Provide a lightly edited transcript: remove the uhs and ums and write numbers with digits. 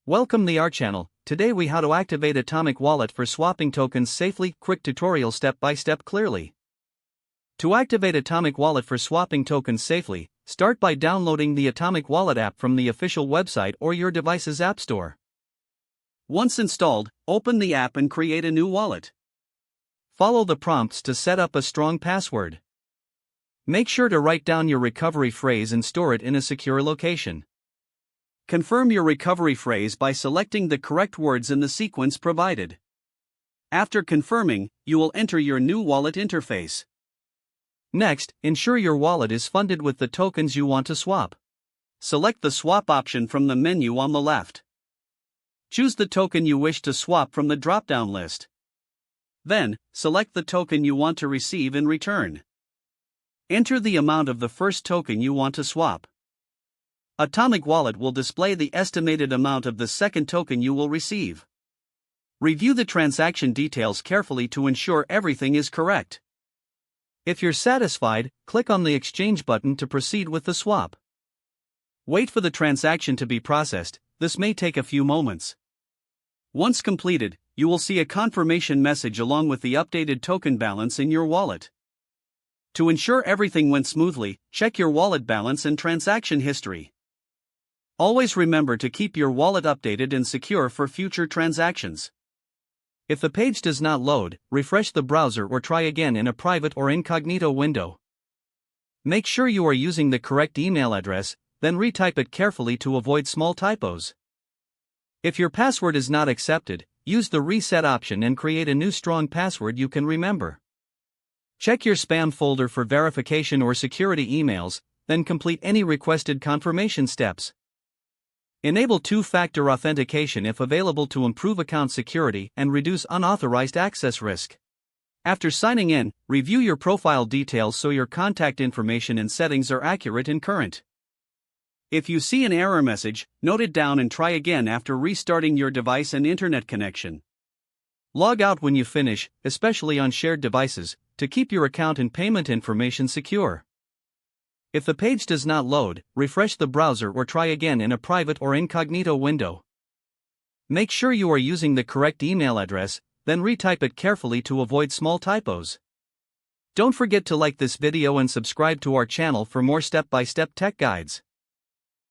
Welcome to our channel. Today we how to activate Atomic Wallet for swapping tokens safely. Quick tutorial step by step clearly. To activate Atomic Wallet for swapping tokens safely, start by downloading the Atomic Wallet app from the official website or your device's app store. Once installed, open the app and create a new wallet. Follow the prompts to set up a strong password. Make sure to write down your recovery phrase and store it in a secure location. Confirm your recovery phrase by selecting the correct words in the sequence provided. After confirming, you will enter your new wallet interface. Next, ensure your wallet is funded with the tokens you want to swap. Select the swap option from the menu on the left. Choose the token you wish to swap from the drop-down list. Then, select the token you want to receive in return. Enter the amount of the first token you want to swap. Atomic Wallet will display the estimated amount of the second token you will receive. Review the transaction details carefully to ensure everything is correct. If you're satisfied, click on the Exchange button to proceed with the swap. Wait for the transaction to be processed. This may take a few moments. Once completed, you will see a confirmation message along with the updated token balance in your wallet. To ensure everything went smoothly, check your wallet balance and transaction history. Always remember to keep your wallet updated and secure for future transactions. If the page does not load, refresh the browser or try again in a private or incognito window. Make sure you are using the correct email address, then retype it carefully to avoid small typos. If your password is not accepted, use the reset option and create a new strong password you can remember. Check your spam folder for verification or security emails, then complete any requested confirmation steps. Enable two-factor authentication if available to improve account security and reduce unauthorized access risk. After signing in, review your profile details so your contact information and settings are accurate and current. If you see an error message, note it down and try again after restarting your device and internet connection. Log out when you finish, especially on shared devices, to keep your account and payment information secure. If the page does not load, refresh the browser or try again in a private or incognito window. Make sure you are using the correct email address, then retype it carefully to avoid small typos. Don't forget to like this video and subscribe to our channel for more step-by-step tech guides.